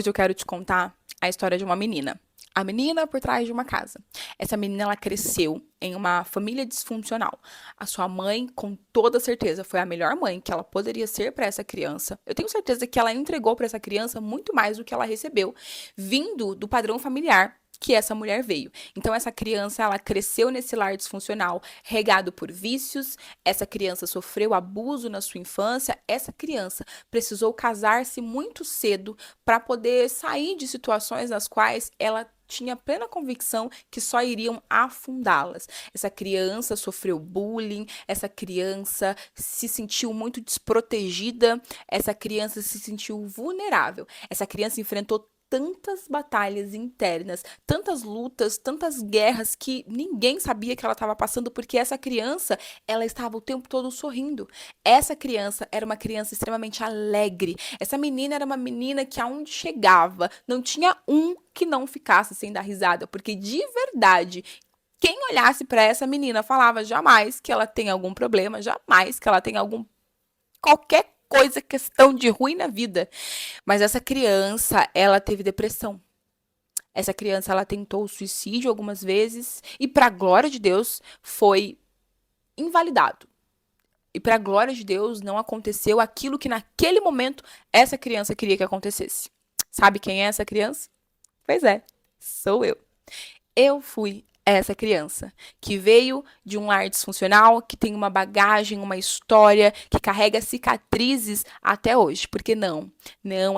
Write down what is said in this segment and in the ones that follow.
Hoje eu quero te contar a história de uma menina. A menina por trás de uma casa. Essa menina, ela cresceu em uma família disfuncional. A sua mãe, com toda certeza, foi a melhor mãe que ela poderia ser para essa criança. Eu tenho certeza que ela entregou para essa criança muito mais do que ela recebeu, vindo do padrão familiar que essa mulher veio. Então, essa criança, ela cresceu nesse lar disfuncional, regado por vícios. Essa criança sofreu abuso na sua infância. Essa criança precisou casar-se muito cedo para poder sair de situações nas quais ela tinha plena convicção que só iriam afundá-las. Essa criança sofreu bullying, essa criança se sentiu muito desprotegida, essa criança se sentiu vulnerável. Essa criança enfrentou tantas batalhas internas, tantas lutas, tantas guerras que ninguém sabia que ela estava passando, porque essa criança, ela estava o tempo todo sorrindo. Essa criança era uma criança extremamente alegre. Essa menina era uma menina que aonde chegava, não tinha um que não ficasse sem dar risada, porque de verdade, quem olhasse para essa menina falava jamais que ela tem algum problema, jamais que ela tem algum qualquer coisa, questão de ruim na vida. Mas essa criança, ela teve depressão. Essa criança, ela tentou o suicídio algumas vezes e, para a glória de Deus, foi invalidado. E, para a glória de Deus, não aconteceu aquilo que naquele momento essa criança queria que acontecesse. Sabe quem é essa criança? Pois é, sou eu. Eu fui essa criança que veio de um lar disfuncional, que tem uma bagagem, uma história, que carrega cicatrizes até hoje. Porque não,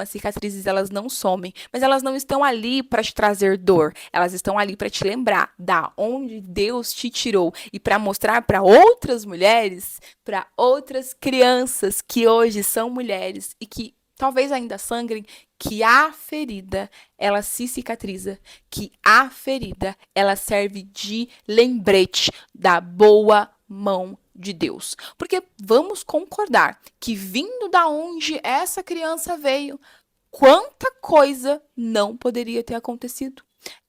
as cicatrizes elas não somem, mas elas não estão ali para te trazer dor. Elas estão ali para te lembrar da onde Deus te tirou e para mostrar para outras mulheres, para outras crianças que hoje são mulheres e que talvez ainda sangrem, que a ferida, ela se cicatriza, que a ferida, ela serve de lembrete da boa mão de Deus. Porque vamos concordar que vindo da onde essa criança veio, quanta coisa não poderia ter acontecido.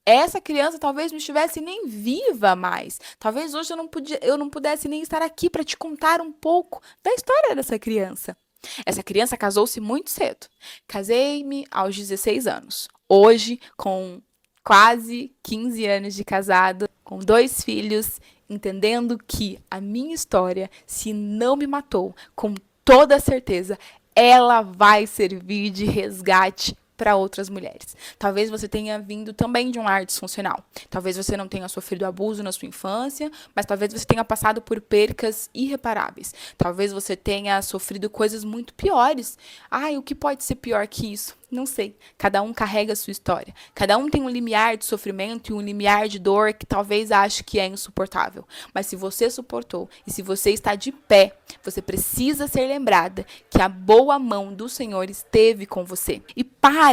Essa criança talvez não estivesse nem viva mais. Talvez hoje eu não pudesse nem estar aqui para te contar um pouco da história dessa criança. Essa criança casou-se muito cedo. Casei-me aos 16 anos. Hoje, com quase 15 anos de casado, com 2 filhos, entendendo que a minha história, se não me matou, com toda certeza, ela vai servir de resgate para outras mulheres. Talvez você tenha vindo também de um lar disfuncional. Talvez você não tenha sofrido abuso na sua infância, mas talvez você tenha passado por percas irreparáveis. Talvez você tenha sofrido coisas muito piores. Ai, o que pode ser pior que isso? Não sei. Cada um carrega a sua história. Cada um tem um limiar de sofrimento e um limiar de dor que talvez ache que é insuportável. Mas se você suportou e se você está de pé, você precisa ser lembrada que a boa mão do Senhor esteve com você. E para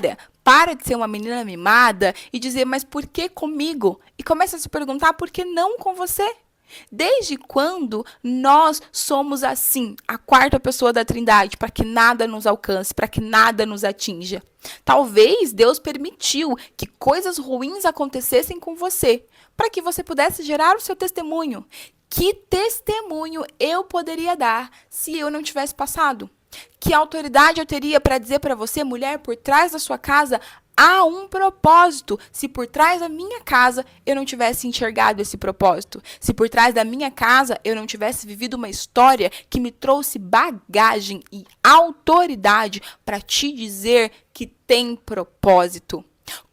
de ser uma menina mimada e dizer, mas por que comigo? E começa a se perguntar, por que não com você? Desde quando nós somos assim, a quarta pessoa da Trindade, para que nada nos alcance, para que nada nos atinja? Talvez Deus permitiu que coisas ruins acontecessem com você, para que você pudesse gerar o seu testemunho. Que testemunho eu poderia dar se eu não tivesse passado? Que autoridade eu teria para dizer para você, mulher, por trás da sua casa há um propósito. Se por trás da minha casa eu não tivesse enxergado esse propósito, se por trás da minha casa eu não tivesse vivido uma história que me trouxe bagagem e autoridade para te dizer que tem propósito.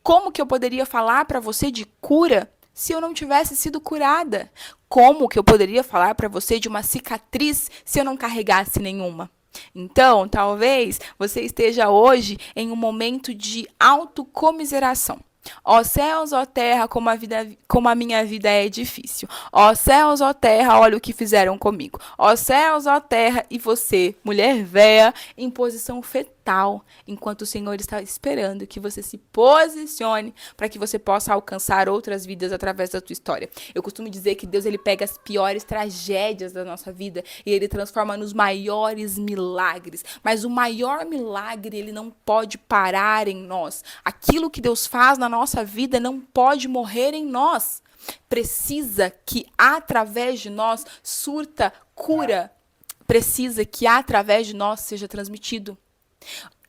Como que eu poderia falar para você de cura se eu não tivesse sido curada? Como que eu poderia falar para você de uma cicatriz se eu não carregasse nenhuma? Então, talvez você esteja hoje em um momento de autocomiseração. Ó céus, ó terra, como a minha vida é difícil. Ó céus, ó terra, olha o que fizeram comigo. Ó céus, ó terra, e você, mulher véia, em posição fetal, enquanto o Senhor está esperando que você se posicione para que você possa alcançar outras vidas através da tua história. Eu costumo dizer que Deus, ele pega as piores tragédias da nossa vida e ele transforma nos maiores milagres. Mas o maior milagre, ele não pode parar em nós. Aquilo que Deus faz na nossa vida não pode morrer em nós. Precisa que através de nós surta cura. Precisa que através de nós seja transmitido.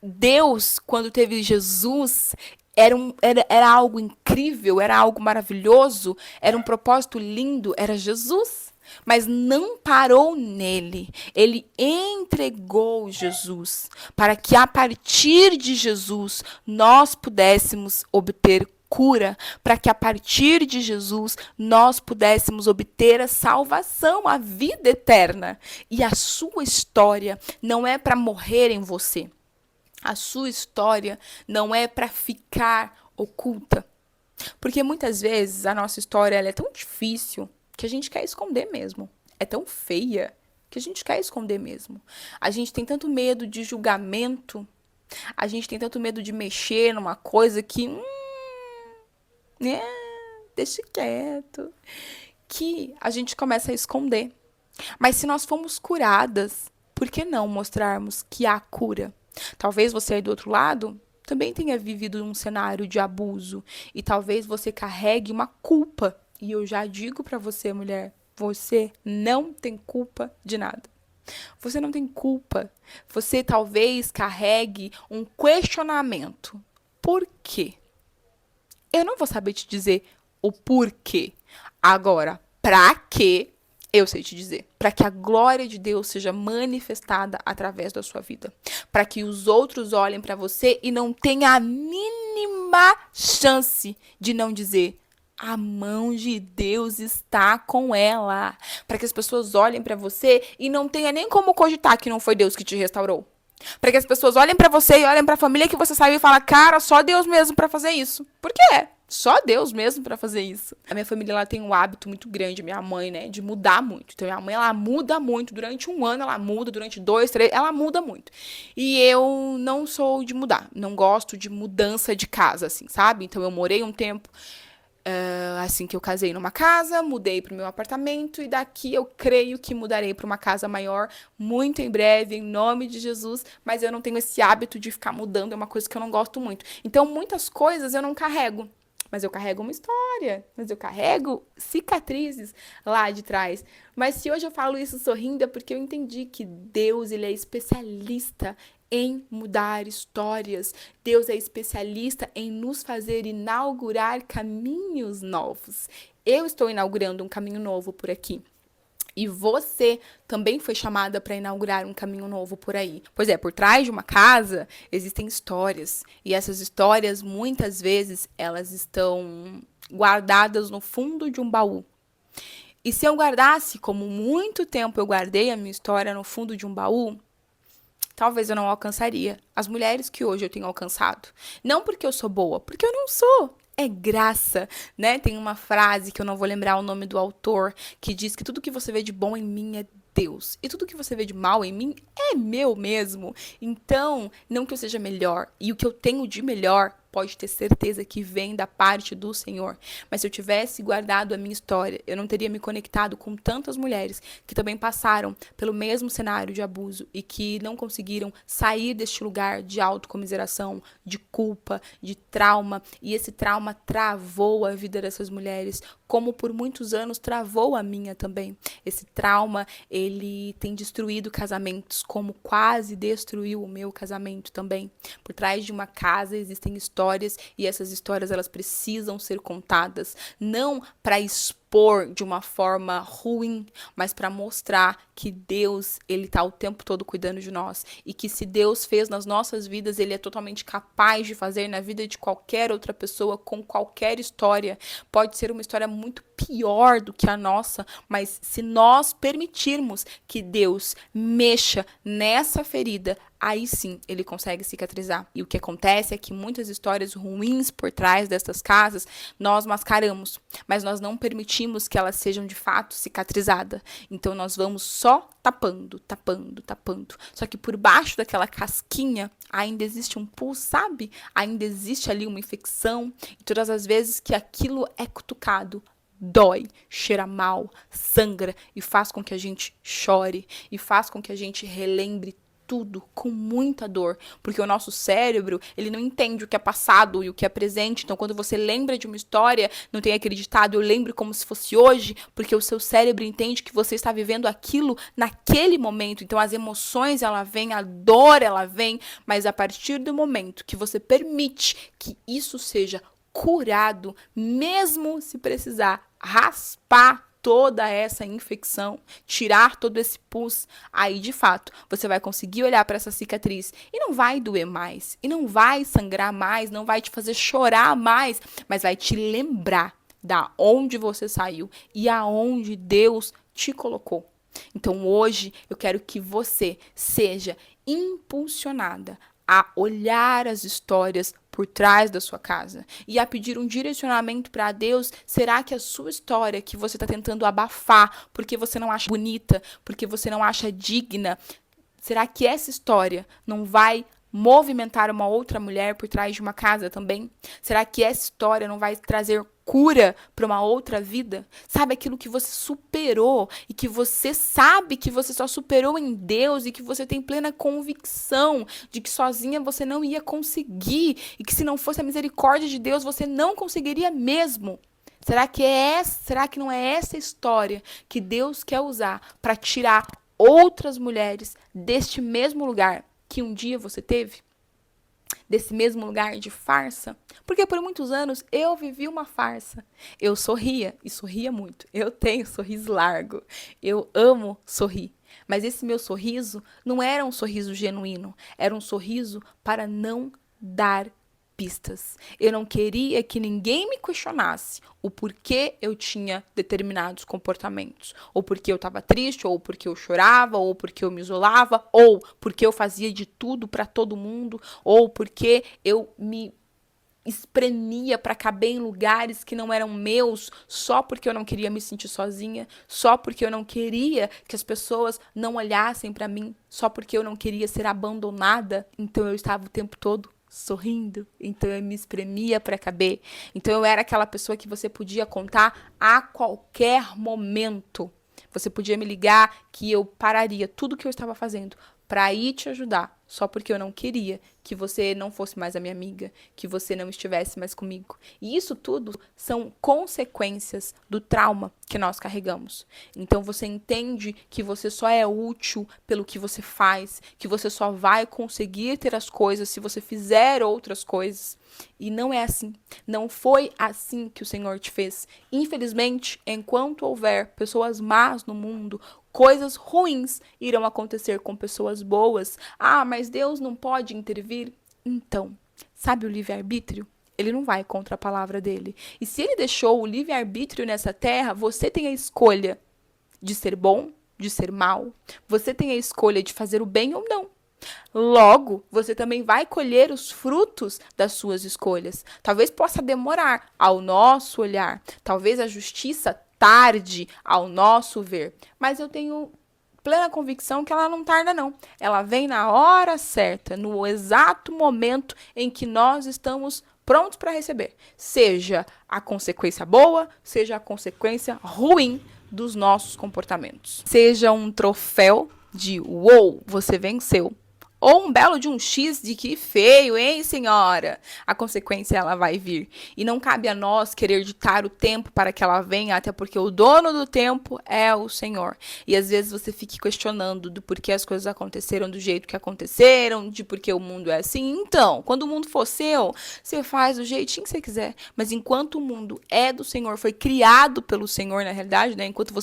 Deus, quando teve Jesus, era algo incrível, era algo maravilhoso, era um propósito lindo, era Jesus. Mas não parou nele. Ele entregou Jesus para que a partir de Jesus nós pudéssemos obter cura, para que a partir de Jesus nós pudéssemos obter a salvação, a vida eterna. E a sua história não é para morrer em você. A sua história não é para ficar oculta. Porque muitas vezes a nossa história ela é tão difícil que a gente quer esconder mesmo. É tão feia que a gente quer esconder mesmo. A gente tem tanto medo de julgamento, a gente tem tanto medo de mexer numa coisa que, né, deixa quieto, que a gente começa a esconder. Mas se nós fomos curadas, por que não mostrarmos que há cura? Talvez você aí do outro lado também tenha vivido um cenário de abuso e talvez você carregue uma culpa. E eu já digo para você, mulher, você não tem culpa de nada. Você não tem culpa. Você talvez carregue um questionamento. Por quê? Eu não vou saber te dizer o porquê. Agora, pra quê? Eu sei te dizer. Para que a glória de Deus seja manifestada através da sua vida. Para que os outros olhem para você e não tenha a mínima chance de não dizer: a mão de Deus está com ela. Para que as pessoas olhem para você e não tenha nem como cogitar que não foi Deus que te restaurou. Para que as pessoas olhem para você e olhem para a família que você saiu e falem: cara, só Deus mesmo para fazer isso. Por quê? Só Deus mesmo para fazer isso. A minha família ela tem um hábito muito grande, minha mãe, né, de mudar muito. Então minha mãe ela muda muito durante um ano, ela muda durante 2, 3, ela muda muito. E eu não sou de mudar, não gosto de mudança de casa, assim, sabe? Então eu morei um tempo assim que eu casei numa casa, mudei para o meu apartamento e daqui eu creio que mudarei para uma casa maior muito em breve, em nome de Jesus, mas eu não tenho esse hábito de ficar mudando, é uma coisa que eu não gosto muito. Então muitas coisas eu não carrego, mas eu carrego uma história, mas eu carrego cicatrizes lá de trás. Mas se hoje eu falo isso sorrindo é porque eu entendi que Deus, ele é especialista em mudar histórias. Deus é especialista em nos fazer inaugurar caminhos novos. Eu estou inaugurando um caminho novo por aqui. E você também foi chamada para inaugurar um caminho novo por aí. Pois é, por trás de uma casa existem histórias. E essas histórias, muitas vezes, elas estão guardadas no fundo de um baú. E se eu guardasse, como muito tempo eu guardei a minha história no fundo de um baú, talvez eu não alcançaria as mulheres que hoje eu tenho alcançado. Não porque eu sou boa, porque eu não sou. É graça, né? Tem uma frase que eu não vou lembrar o nome do autor, que diz que tudo que você vê de bom em mim é Deus. E tudo que você vê de mal em mim é meu mesmo. Então, não que eu seja melhor. E o que eu tenho de melhor, pode ter certeza que vem da parte do Senhor. Mas se eu tivesse guardado a minha história, eu não teria me conectado com tantas mulheres que também passaram pelo mesmo cenário de abuso e que não conseguiram sair deste lugar de autocomiseração, de culpa, de trauma. E esse trauma travou a vida dessas mulheres, como por muitos anos travou a minha também. Esse trauma, ele tem destruído casamentos, como quase destruiu o meu casamento também. Por trás de uma casa existem histórias e essas histórias elas precisam ser contadas, não para expor de uma forma ruim, mas para mostrar que Deus, ele tá o tempo todo cuidando de nós e que se Deus fez nas nossas vidas, ele é totalmente capaz de fazer na vida de qualquer outra pessoa com qualquer história. Pode ser uma história muito pior do que a nossa, mas se nós permitirmos que Deus mexa nessa ferida, aí sim ele consegue cicatrizar. E o que acontece é que muitas histórias ruins por trás dessas casas nós mascaramos, mas nós não permitimos que elas sejam de fato cicatrizadas. Então nós vamos só tapando, tapando, tapando. Só que por baixo daquela casquinha ainda existe um pus, sabe? Ainda existe ali uma infecção. E todas as vezes que aquilo é cutucado, dói, cheira mal, sangra e faz com que a gente chore e faz com que a gente relembre tudo com muita dor, porque o nosso cérebro, ele não entende o que é passado e o que é presente. Então, quando você lembra de uma história, não tem acreditado, eu lembro como se fosse hoje, porque o seu cérebro entende que você está vivendo aquilo naquele momento. Então, as emoções, ela vem, a dor, ela vem, mas a partir do momento que você permite que isso seja curado, mesmo se precisar raspar toda essa infecção, tirar todo esse pus, aí de fato você vai conseguir olhar para essa cicatriz e não vai doer mais, e não vai sangrar mais, não vai te fazer chorar mais, mas vai te lembrar da onde você saiu e aonde Deus te colocou. Então hoje eu quero que você seja impulsionada a olhar as histórias por trás da sua casa e a pedir um direcionamento para Deus. Será que a sua história que você está tentando abafar porque você não acha bonita, porque você não acha digna, será que essa história não vai movimentar uma outra mulher por trás de uma casa também? Será que essa história não vai trazer cura para uma outra vida? Sabe, aquilo que você superou e que você sabe que você só superou em Deus e que você tem plena convicção de que sozinha você não ia conseguir e que se não fosse a misericórdia de Deus você não conseguiria mesmo. Será que não é essa história que Deus quer usar para tirar outras mulheres deste mesmo lugar que um dia você teve? Desse mesmo lugar de farsa? Porque por muitos anos eu vivi uma farsa. Eu sorria, e sorria muito. Eu tenho sorriso largo. Eu amo sorrir. Mas esse meu sorriso não era um sorriso genuíno. Era um sorriso para não dar pistas. Eu não queria que ninguém me questionasse o porquê eu tinha determinados comportamentos. Ou porque eu estava triste, ou porque eu chorava, ou porque eu me isolava, ou porque eu fazia de tudo para todo mundo, ou porque eu me espremia para caber em lugares que não eram meus, só porque eu não queria me sentir sozinha, só porque eu não queria que as pessoas não olhassem para mim, só porque eu não queria ser abandonada. Então eu estava o tempo todo sorrindo, então eu me espremia para caber. Então eu era aquela pessoa que você podia contar a qualquer momento. Você podia me ligar que eu pararia tudo que eu estava fazendo para ir te ajudar, só porque eu não queria que você não fosse mais a minha amiga, que você não estivesse mais comigo. E isso tudo são consequências do trauma que nós carregamos. Então você entende que você só é útil pelo que você faz, que você só vai conseguir ter as coisas se você fizer outras coisas. E não é assim. Não foi assim que o Senhor te fez. Infelizmente, enquanto houver pessoas más no mundo, coisas ruins irão acontecer com pessoas boas. Ah, mas Deus não pode intervir? Então, sabe o livre-arbítrio? Ele não vai contra a palavra dele. E se ele deixou o livre-arbítrio nessa terra, você tem a escolha de ser bom, de ser mal. Você tem a escolha de fazer o bem ou não. Logo, você também vai colher os frutos das suas escolhas. Talvez possa demorar ao nosso olhar. Talvez a justiça tarde ao nosso ver. Mas eu tenho plena convicção que ela não tarda, não. Ela vem na hora certa, no exato momento em que nós estamos prontos para receber. Seja a consequência boa, seja a consequência ruim dos nossos comportamentos. Seja um troféu de uou, você venceu. Ou um belo de um X de que feio, hein, senhora? A consequência, ela vai vir. E não cabe a nós querer ditar o tempo para que ela venha, até porque o dono do tempo é o Senhor. E às vezes você fica questionando do porquê as coisas aconteceram do jeito que aconteceram, de porquê o mundo é assim. Então, quando o mundo for seu, você faz do jeitinho que você quiser. Mas enquanto o mundo é do Senhor, foi criado pelo Senhor, na realidade, né? Quando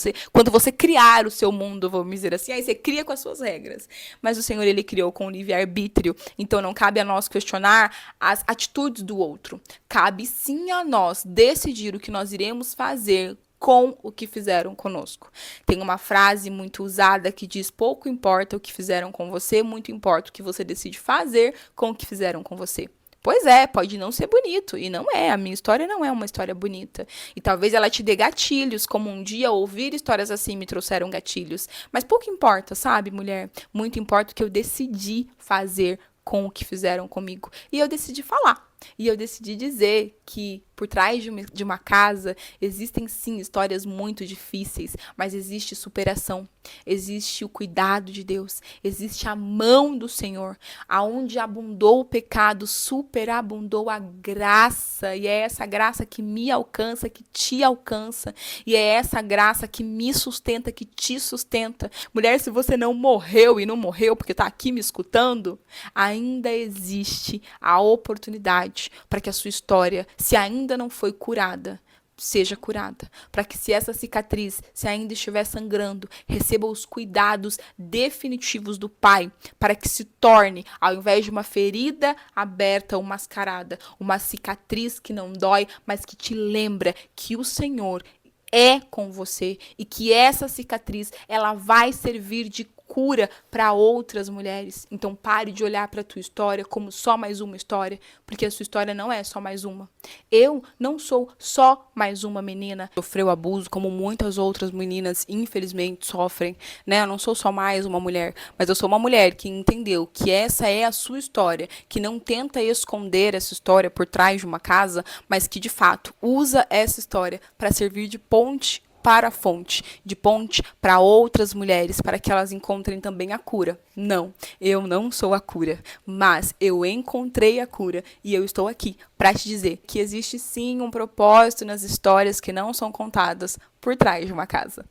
você criar o seu mundo, vamos dizer assim, aí você cria com as suas regras. Mas o Senhor, ele criou com livre-arbítrio, então não cabe a nós questionar as atitudes do outro. Cabe sim a nós decidir o que nós iremos fazer com o que fizeram conosco. Tem uma frase muito usada que diz: pouco importa o que fizeram com você, muito importa o que você decide fazer com o que fizeram com você. Pois é, pode não ser bonito, e não é, a minha história não é uma história bonita. E talvez ela te dê gatilhos, como um dia ouvir histórias assim me trouxeram gatilhos. Mas pouco importa, sabe, mulher? Muito importa o que eu decidi fazer com o que fizeram comigo. E eu decidi falar. E eu decidi dizer que Por trás de uma casa, existem sim histórias muito difíceis, mas existe superação, existe o cuidado de Deus, existe a mão do Senhor. Aonde abundou o pecado, superabundou a graça, e é essa graça que me alcança, que te alcança, e é essa graça que me sustenta, que te sustenta. Mulher, se você não morreu e não morreu porque está aqui me escutando, ainda existe a oportunidade para que a sua história, se ainda não foi curada, seja curada, para que se essa cicatriz, se ainda estiver sangrando, receba os cuidados definitivos do Pai, para que se torne, ao invés de uma ferida aberta ou mascarada, uma cicatriz que não dói, mas que te lembra que o Senhor é com você e que essa cicatriz, ela vai servir de cura para outras mulheres. Então pare de olhar para a tua história como só mais uma história, porque a sua história não é só mais uma. Eu não sou só mais uma menina que sofreu abuso, como muitas outras meninas infelizmente sofrem, né? Eu não sou só mais uma mulher, mas eu sou uma mulher que entendeu que essa é a sua história, que não tenta esconder essa história por trás de uma casa, mas que de fato usa essa história para servir de ponte para a fonte, de ponte para outras mulheres, para que elas encontrem também a cura. Não, eu não sou a cura, mas eu encontrei a cura e eu estou aqui para te dizer que existe sim um propósito nas histórias que não são contadas por trás de uma casa.